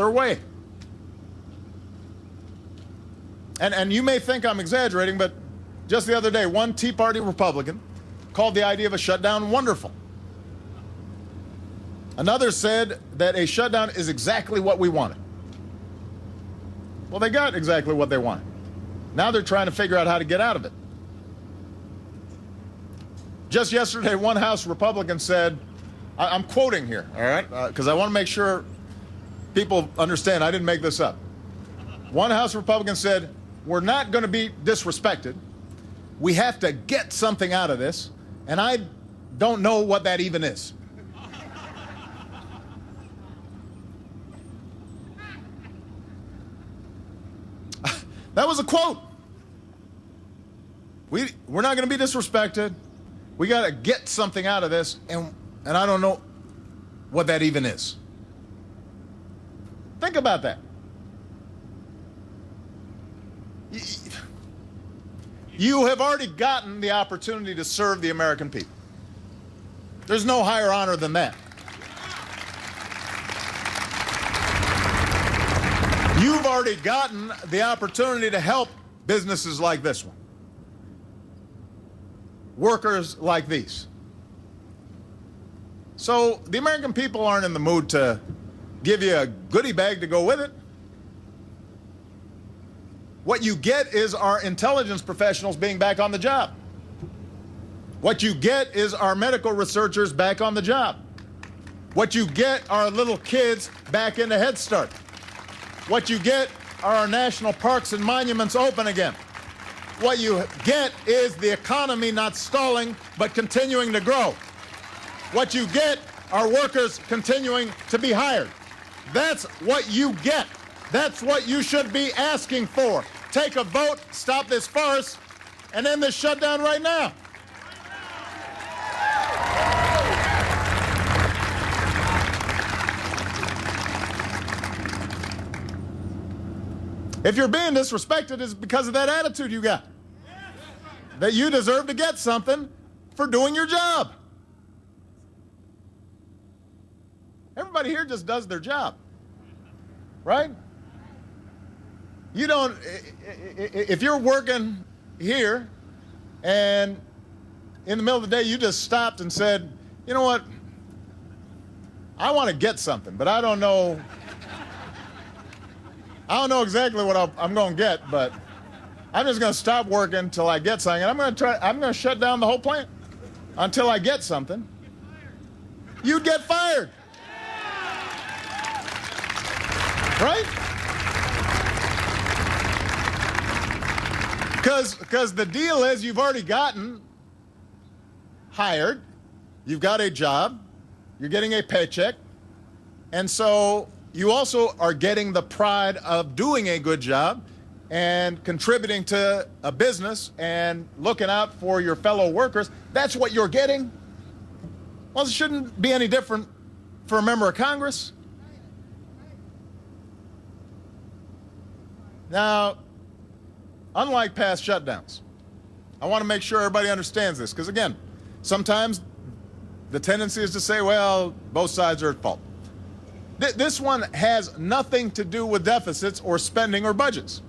their way. And you may think I'm exaggerating, but just the other day, one Tea Party Republican called the idea of a shutdown wonderful. Another said that a shutdown is exactly what we wanted. Well, they got exactly what they wanted. Now they're trying to figure out how to get out of it. Just yesterday, one House Republican said, I'm quoting here, all right, because I want to make sure people understand I didn't make this up. One House Republican said, we're not going to be disrespected. We have to get something out of this, and I don't know what that even is. That was a quote. We're not going to be disrespected. We got to get something out of this, and I don't know what that even is. Think about that. You have already gotten the opportunity to serve the American people. There's no higher honor than that. You've already gotten the opportunity to help businesses like this one, workers like these. So the American people aren't in the mood to give you a goodie bag to go with it. What you get is our intelligence professionals being back on the job. What you get is our medical researchers back on the job. What you get are little kids back into Head Start. What you get are our national parks and monuments open again. What you get is the economy not stalling, but continuing to grow. What you get are workers continuing to be hired. That's what you get. That's what you should be asking for. Take a vote, stop this farce, and end this shutdown right now. If you're being disrespected, it's because of that attitude you got. That you deserve to get something for doing your job. Everybody here just does their job, right? You don't, if you're working here and in the middle of the day you just stopped and said, you know what, I want to get something, but I don't know exactly what I'm going to get, but I'm just going to stop working until I get something, and I'm going to shut down the whole plant until I get something. You'd get fired. Right? Because the deal is you've already gotten hired, you've got a job, you're getting a paycheck, and so you also are getting the pride of doing a good job and contributing to a business and looking out for your fellow workers. That's what you're getting. Well, it shouldn't be any different for a member of Congress. Now, unlike past shutdowns, I want to make sure everybody understands this, because again, sometimes the tendency is to say, well, both sides are at fault. This one has nothing to do with deficits or spending or budgets.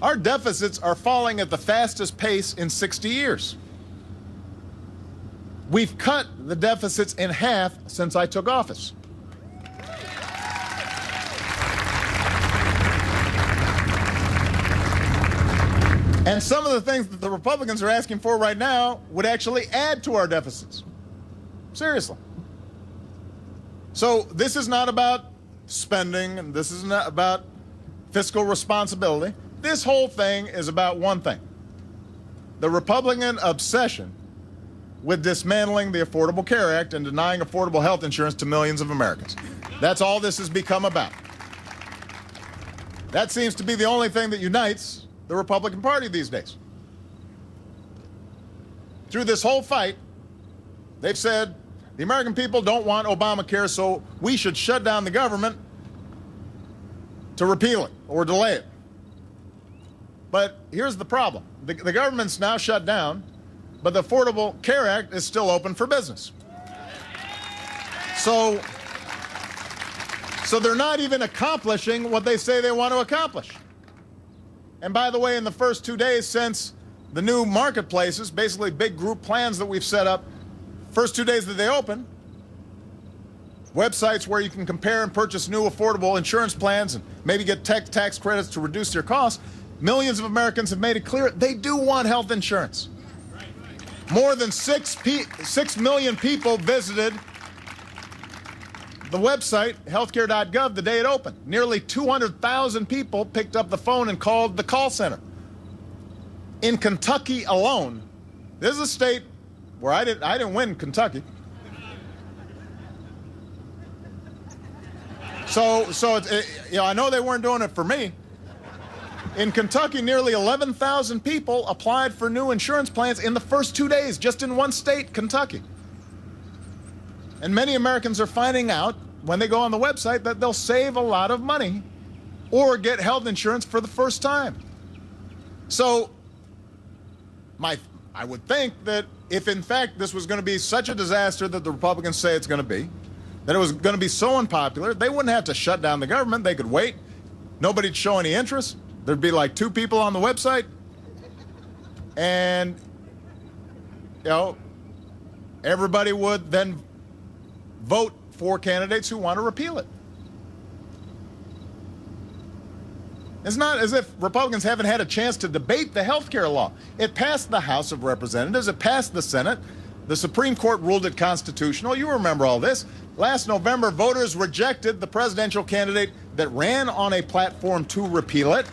Our deficits are falling at the fastest pace in 60 years. We've cut the deficits in half since I took office. And some of the things that the Republicans are asking for right now would actually add to our deficits. Seriously. So this is not about spending, and this is not about fiscal responsibility. This whole thing is about one thing: the Republican obsession with dismantling the Affordable Care Act and denying affordable health insurance to millions of Americans. That's all this has become about. That seems to be the only thing that unites the Republican Party these days. Through this whole fight, they've said the American people don't want Obamacare, so we should shut down the government to repeal it or delay it. But here's the problem. The government's now shut down, but the Affordable Care Act is still open for business. So So they're not even accomplishing what they say they want to accomplish. And by the way, in the first 2 days since the new marketplaces, basically big group plans that we've set up, first 2 days that they open, websites where you can compare and purchase new affordable insurance plans and maybe get tax credits to reduce their costs, millions of Americans have made it clear they do want health insurance. More than 6 million people visited the website, healthcare.gov, the day it opened. Nearly 200,000 people picked up the phone and called the call center. In Kentucky alone, this is a state where I didn't win Kentucky. So I know they weren't doing it for me. In Kentucky, nearly 11,000 people applied for new insurance plans in the first 2 days, just in one state, Kentucky. And many Americans are finding out when they go on the website that they'll save a lot of money or get health insurance for the first time. So I would think that if in fact this was going to be such a disaster that the Republicans say it's going to be, that it was going to be so unpopular, they wouldn't have to shut down the government. They could wait. Nobody'd show any interest. There'd be like 2 people on the website. And, everybody would then vote for candidates who want to repeal it. It's not as if Republicans haven't had a chance to debate the health care law. It passed the House of Representatives. It passed the Senate. The Supreme Court ruled it constitutional. You remember all this. Last November, voters rejected the presidential candidate that ran on a platform to repeal it.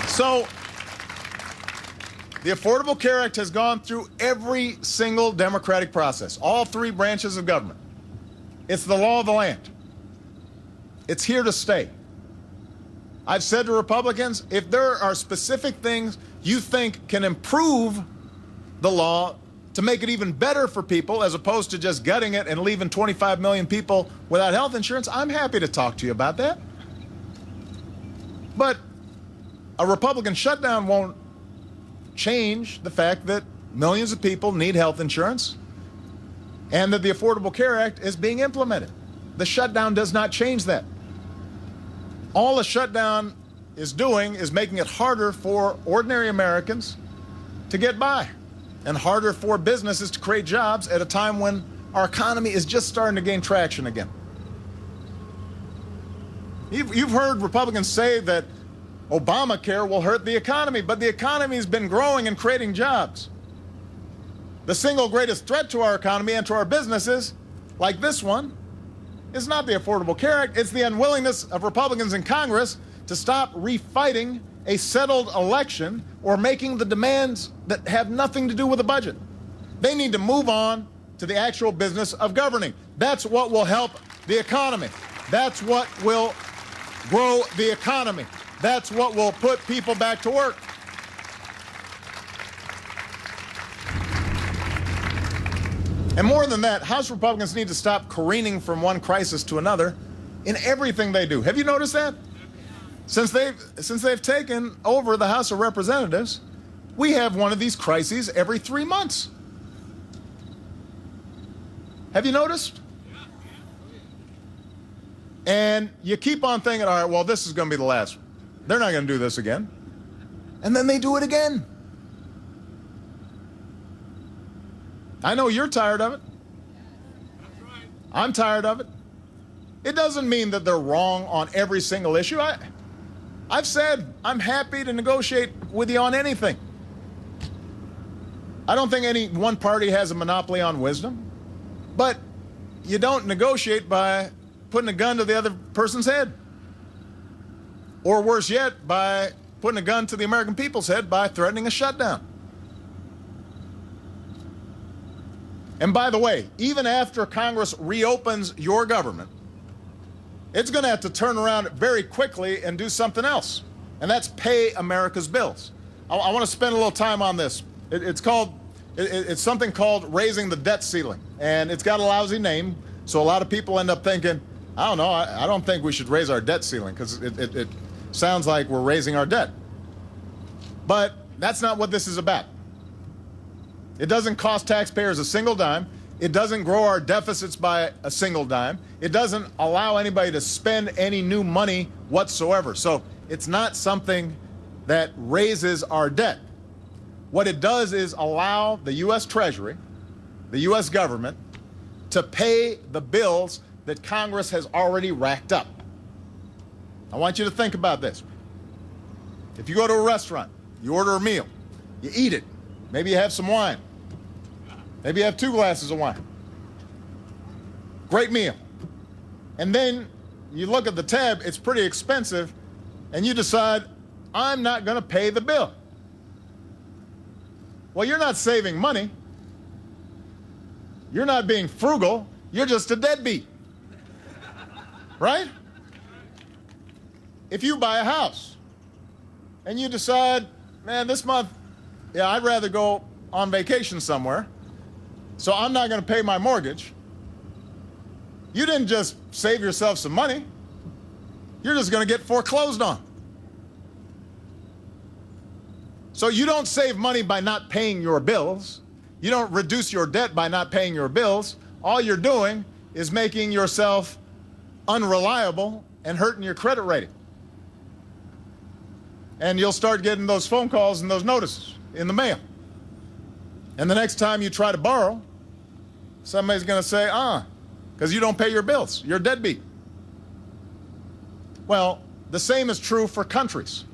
So, the Affordable Care Act has gone through every single democratic process, all 3 branches of government. It's the law of the land. It's here to stay. I've said to Republicans, if there are specific things you think can improve the law to make it even better for people as opposed to just gutting it and leaving 25 million people without health insurance, I'm happy to talk to you about that. But a Republican shutdown won't change the fact that millions of people need health insurance and that the Affordable Care Act is being implemented. The shutdown does not change that. All the shutdown is doing is making it harder for ordinary Americans to get by and harder for businesses to create jobs at a time when our economy is just starting to gain traction again. You've heard Republicans say that Obamacare will hurt the economy, but the economy has been growing and creating jobs. The single greatest threat to our economy and to our businesses, like this one, is not the Affordable Care Act. It's the unwillingness of Republicans in Congress to stop refighting a settled election or making the demands that have nothing to do with the budget. They need to move on to the actual business of governing. That's what will help the economy. That's what will grow the economy. That's what will put people back to work. And more than that, House Republicans need to stop careening from one crisis to another in everything they do. Have you noticed that? Since they've taken over the House of Representatives, we have one of these crises every 3 months. Have you noticed? And you keep on thinking, all right, well, this is going to be the last one. They're not going to do this again. And then they do it again. I know you're tired of it. I'm tired of it. It doesn't mean that they're wrong on every single issue. I've said I'm happy to negotiate with you on anything. I don't think any one party has a monopoly on wisdom, but you don't negotiate by putting a gun to the other person's head. Or worse yet, by putting a gun to the American people's head by threatening a shutdown. And by the way, even after Congress reopens your government, it's going to have to turn around very quickly and do something else. And that's pay America's bills. I want to spend a little time on this. It's something called raising the debt ceiling. And it's got a lousy name, so a lot of people end up thinking, I don't know, I don't think we should raise our debt ceiling because it sounds like we're raising our debt. But that's not what this is about. It doesn't cost taxpayers a single dime. It doesn't grow our deficits by a single dime. It doesn't allow anybody to spend any new money whatsoever. So it's not something that raises our debt. What it does is allow the U.S. Treasury, the U.S. government, to pay the bills that Congress has already racked up. I want you to think about this. If you go to a restaurant, you order a meal, you eat it, maybe you have some wine, maybe you have 2 glasses of wine. Great meal. And then you look at the tab, it's pretty expensive, and you decide, I'm not going to pay the bill. Well, you're not saving money. You're not being frugal. You're just a deadbeat. Right? If you buy a house and you decide, man, this month, yeah, I'd rather go on vacation somewhere, so I'm not going to pay my mortgage. You didn't just save yourself some money. You're just going to get foreclosed on. So you don't save money by not paying your bills. You don't reduce your debt by not paying your bills. All you're doing is making yourself unreliable and hurting your credit rating. And you'll start getting those phone calls and those notices in the mail. And the next time you try to borrow, somebody's going to say, because you don't pay your bills. You're a deadbeat. Well, the same is true for countries.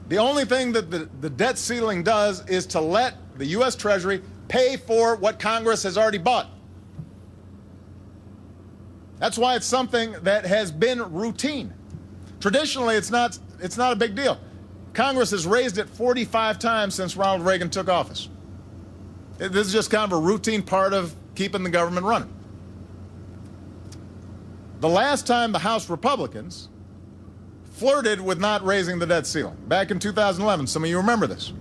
The only thing that the debt ceiling does is to let the U.S. Treasury pay for what Congress has already bought. That's why it's something that has been routine. Traditionally, it's not a big deal. Congress has raised it 45 times since Ronald Reagan took office. This is just kind of a routine part of keeping the government running. The last time the House Republicans flirted with not raising the debt ceiling, back in 2011, some of you remember this,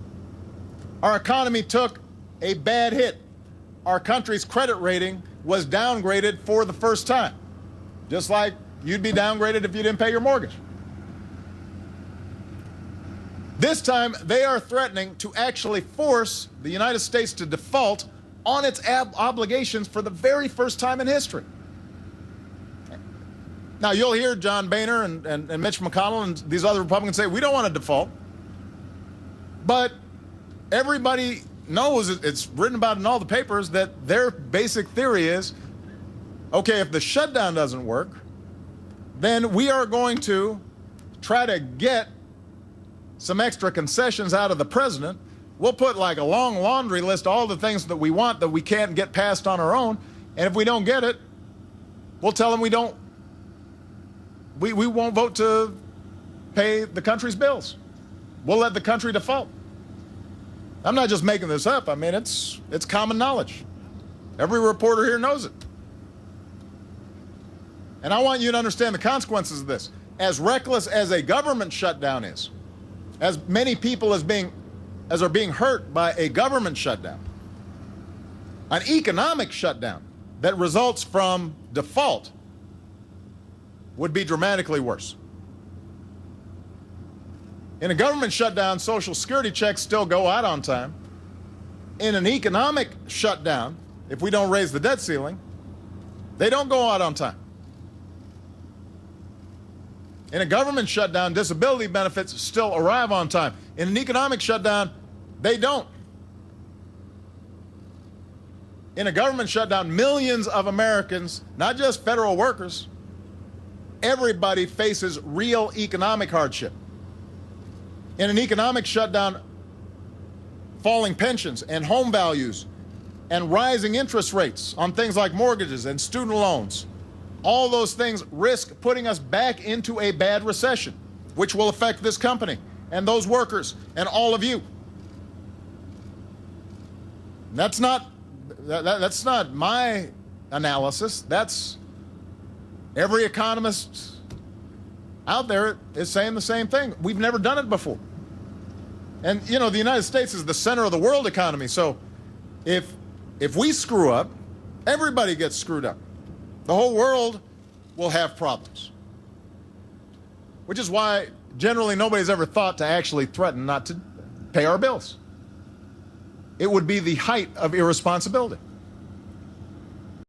our economy took a bad hit. Our country's credit rating was downgraded for the first time, just like you'd be downgraded if you didn't pay your mortgage. This time, they are threatening to actually force the United States to default on its obligations for the very first time in history. Now, you'll hear John Boehner and Mitch McConnell and these other Republicans say, we don't want to default. But everybody knows, it's written about in all the papers, that their basic theory is, okay, if the shutdown doesn't work, then we are going to try to get some extra concessions out of the president. We'll put like a long laundry list of all the things that we want that we can't get passed on our own. And if we don't get it, we'll tell them we won't vote to pay the country's bills. We'll let the country default. I'm not just making this up. I mean, it's common knowledge. Every reporter here knows it. And I want you to understand the consequences of this. As reckless as a government shutdown is, as many people as are being hurt by a government shutdown, an economic shutdown that results from default would be dramatically worse. In a government shutdown, Social Security checks still go out on time. In an economic shutdown, if we don't raise the debt ceiling, they don't go out on time. In a government shutdown, disability benefits still arrive on time. In an economic shutdown, they don't. In a government shutdown, millions of Americans, not just federal workers, everybody faces real economic hardship. In an economic shutdown, falling pensions and home values and rising interest rates on things like mortgages and student loans, all those things risk putting us back into a bad recession, which will affect this company and those workers and all of you. That's not my analysis. That's every economist out there is saying the same thing. We've never done it before. And, you know, the United States is the center of the world economy. So if we screw up, everybody gets screwed up. The whole world will have problems. Which is why generally nobody's ever thought to actually threaten not to pay our bills. It would be the height of irresponsibility.